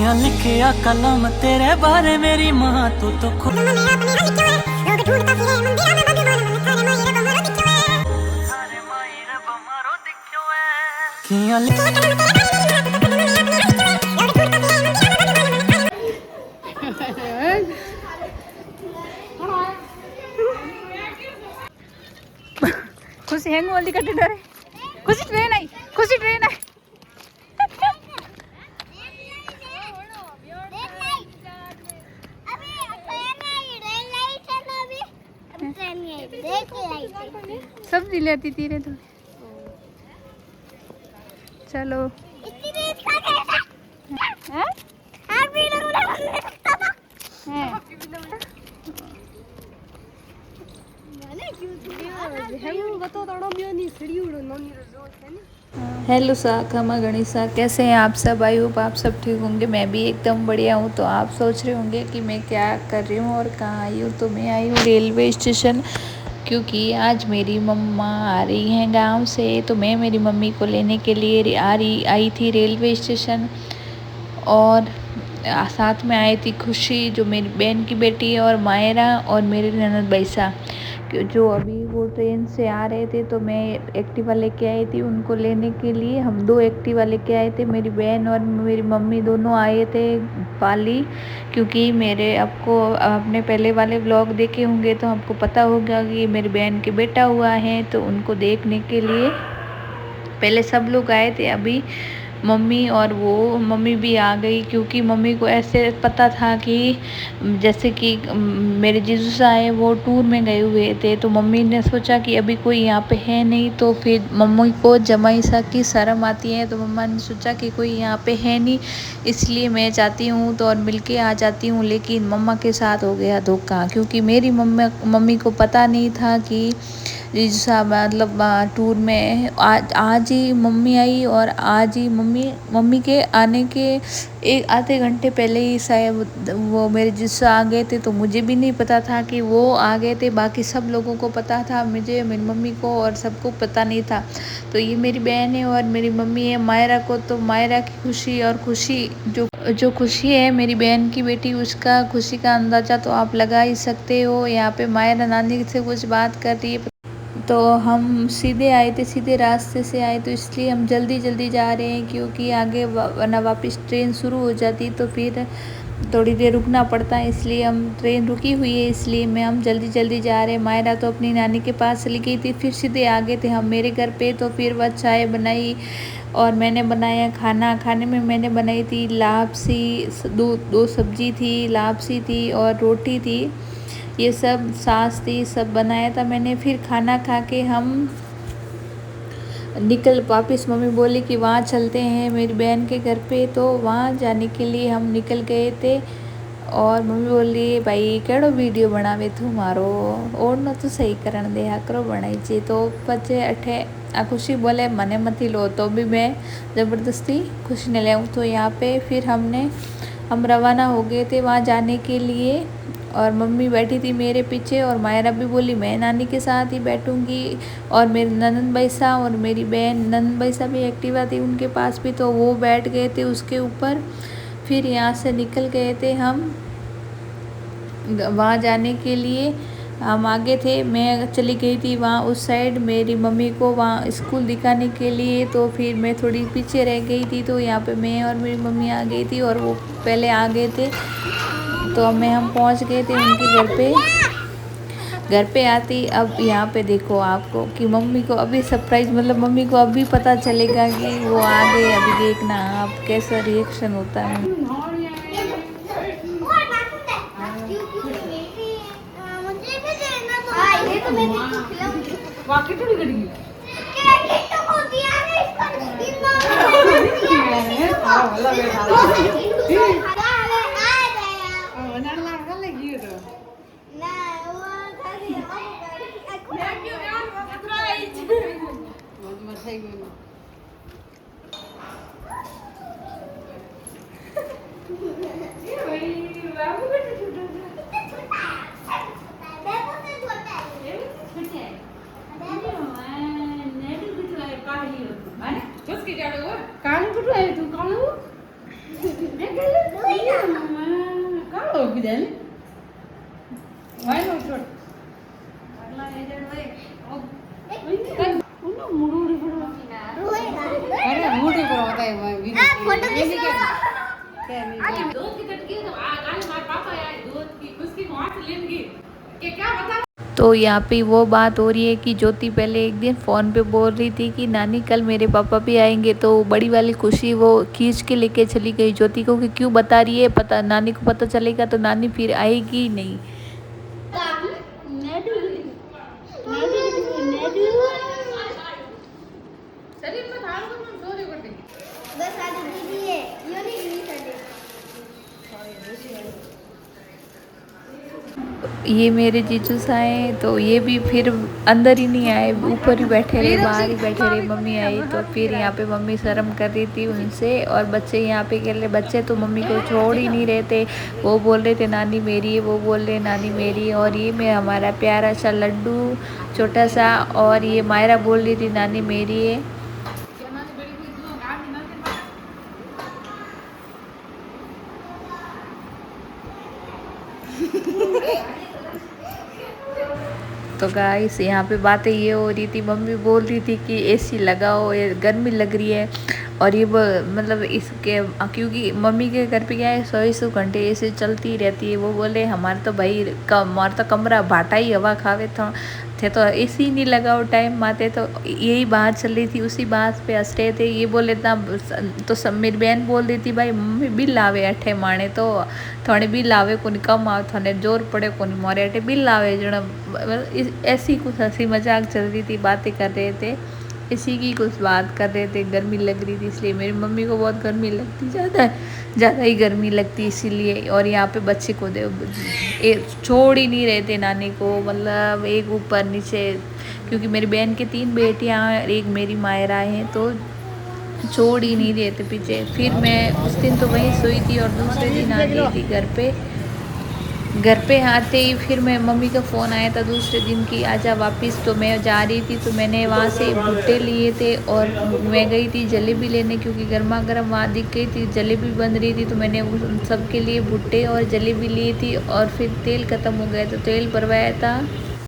किया लिखिया कलम तेरे बारे मेरी माँ तू तो खुद खुशी हैंग वाली कटे डरे खुशी ट्रेन आई खुशी ट्रेन आई सब्जी लेती धीरे धीरे चलो हेलो सा खमा गणिसा, कैसे हैं आप सब? आई होप आप सब ठीक होंगे। मैं भी एकदम बढ़िया हूँ। तो आप सोच रहे होंगे कि मैं क्या कर रही हूँ और कहाँ आई हूँ। तो मैं आई हूँ रेलवे स्टेशन, क्योंकि आज मेरी मम्मा आ रही हैं गांव से। तो मैं मेरी मम्मी को लेने के लिए आई थी रेलवे स्टेशन। और साथ में आई थी खुशी, जो मेरी बहन की बेटी है, और मायरा और मेरी ननद बैसा, जो अभी वो ट्रेन से आ रहे थे। तो मैं एक्टिवा लेके आई थी उनको लेने के लिए। हम 2 एक्टिवा लेके आए थे, मेरी बहन और मेरी मम्मी दोनों आए थे पाली। क्योंकि मेरे आपको आपने पहले वाले व्लॉग देखे होंगे तो आपको पता होगा कि मेरी बहन के बेटा हुआ है। तो उनको देखने के लिए पहले सब लोग आए थे। अभी मम्मी और वो मम्मी भी आ गई, क्योंकि मम्मी को ऐसे पता था कि जैसे कि मेरे जीजू साहब वो टूर में गए हुए थे। तो मम्मी ने सोचा कि अभी कोई यहाँ पे है नहीं। तो फिर मम्मी को जमाई सा की शर्म आती है। तो मम्मा ने सोचा कि कोई यहाँ पे है नहीं, इसलिए मैं चाहती हूँ तो और मिलके आ जाती हूँ। लेकिन मम्मा के साथ हो गया धोखा, क्योंकि मेरी मम्मी को पता नहीं था कि जीजू साहब मतलब टूर में आज ही मम्मी आई। और आज ही मम्मी के आने के एक आधे घंटे पहले ही शायद वो मेरे जीजू आ गए थे। तो मुझे भी नहीं पता था कि वो आ गए थे। बाकी सब लोगों को पता था, मुझे, मेरी मम्मी को और सबको पता नहीं था। तो ये मेरी बहन है और मेरी मम्मी है मायरा को। तो मायरा की खुशी और खुशी जो खुशी है मेरी बहन की बेटी, उसका खुशी का अंदाज़ा तो आप लगा ही सकते हो। यहाँ पे मायरा नानी से कुछ बात कर रही है। तो हम सीधे आए थे, सीधे रास्ते से आए, तो इसलिए हम जल्दी जा रहे हैं, क्योंकि आगे वरना वापस ट्रेन शुरू हो जाती तो फिर थोड़ी देर रुकना पड़ता है। इसलिए हम ट्रेन रुकी हुई है, इसलिए हम जल्दी जा रहे हैं। मायरा तो अपनी नानी के पास चली गई थी, फिर सीधे आ गए थे हम मेरे घर पे। तो फिर वह चाय बनाई और मैंने बनाया खाना। खाने में मैंने बनाई थी लापसी, दो सब्जी थी, लापसी थी और रोटी थी। ये सब सास थी, सब बनाया था मैंने। फिर खाना खा के हम निकल वापस, मम्मी बोली कि वहाँ चलते हैं मेरी बहन के घर पे। तो वहाँ जाने के लिए हम निकल गए थे। और मम्मी बोली भाई केड़ो वीडियो बनावे तू मारो, और न तो सही करण दे करो बनाई ची। तो बच्चे अठे खुशी बोले मने मती लो, तो भी मैं ज़बरदस्ती खुशी ने ले आऊँ। तो यहाँ पे फिर हम रवाना हो गए थे वहाँ जाने के लिए। और मम्मी बैठी थी मेरे पीछे, और मायरा भी बोली मैं नानी के साथ ही बैठूंगी। और मेरे ननद बैसा और मेरी बहन ननद बैसा भी एक्टिवा थी उनके पास भी, तो वो बैठ गए थे उसके ऊपर। फिर यहाँ से निकल गए थे हम वहाँ जाने के लिए। हम आगे थे, मैं चली गई थी वहाँ उस साइड मेरी मम्मी को वहाँ स्कूल दिखाने के लिए। तो फिर मैं थोड़ी पीछे रह गई थी। तो यहाँ पे मैं और मेरी मम्मी आ गई थी और वो पहले आ गए थे। तो हम पहुँच गए थे उनके घर पे आती। अब यहाँ पे देखो आपको कि मम्मी को अभी सरप्राइज़, मतलब मम्मी को अभी पता चलेगा कि वो आ गए। अभी देखना आप कैसा रिएक्शन होता है। भी दे वाई नो छोड़ अरे मूड पर होता है फोटो दूध की कटकी तो आज हमारे पापा आए दूध की उसकी वहां से लेंगे क्या बता। तो यहाँ पे वो बात हो रही है कि ज्योति पहले एक दिन फ़ोन पे बोल रही थी कि नानी कल मेरे पापा भी आएंगे, तो बड़ी वाली खुशी वो खींच के लेके चली गई ज्योति को कि क्यों बता रही है, पता नानी को पता चलेगा तो नानी फिर आएगी ही नहीं। ये मेरे जीजू आए तो ये भी फिर अंदर ही नहीं आए, ऊपर ही बैठे रहे, बाहर ही बैठे रहे। मम्मी आई तो फिर यहाँ पे मम्मी शर्म कर रही थी उनसे, और बच्चे यहाँ पे खेल रहे। बच्चे तो मम्मी को छोड़ ही नहीं रहे थे, वो बोल रहे थे नानी मेरी है, वो बोल रहे नानी मेरी है। और ये मैं हमारा प्यारा सा लड्डू छोटा सा, और ये मायरा बोल रही थी नानी मेरी है। तो गाइस यहाँ पे बातें ये हो रही थी, मम्मी बोल रही थी कि एसी लगाओ, ये गर्मी लग रही है। और ये मतलब इसके क्योंकि मम्मी के घर पे क्या है 100 घंटे एसी चलती ही रहती है। वो बोले हमारे तो भाई हमारा तो कमरा भाटा ही हवा खावे तो एसी नहीं लगाओ टाइम माते। तो यही बात चल रही थी, उसी बात पे हंस रहे थे। ये बोले इतना तो सब मेरी बहन बोल रही थी भाई मम्मी बिल आवे अठे माणे तो थोड़े बिल आवे कोनी कम आवे थोड़े जोर पड़े कोनी मोरे अठे बिल आवे जन ऐसी कुछ हंसी मजाक चल रही थी, बातें कर रहे थे, इसी की कुछ बात कर रहे थे। गर्मी लग रही थी इसलिए, मेरी मम्मी को बहुत गर्मी लगती, ज़्यादा ही गर्मी लगती इसीलिए। और यहाँ पे बच्चे को छोड़ ही नहीं रहे थे नानी को, मतलब एक ऊपर नीचे, क्योंकि मेरी बहन के 3 बेटियाँ और एक मेरी मायरा हैं, तो छोड़ ही नहीं रहे थे पीछे। फिर मैं उस दिन तो वहीं सोई थी और दूसरे दिन आ गई थी घर पे आते ही फिर मैं मम्मी का फ़ोन आया था दूसरे दिन की आजा वापस। तो मैं जा रही थी तो मैंने वहाँ से भुट्टे लिए थे और मैं गई थी जलेबी लेने, क्योंकि गर्मा गर्म वहाँ दिख गई थी, जलेबी बन रही थी। तो मैंने उन सब के लिए भुट्टे और जलेबी ली थी। और फिर तेल ख़त्म हो गया तो तेल भरवाया था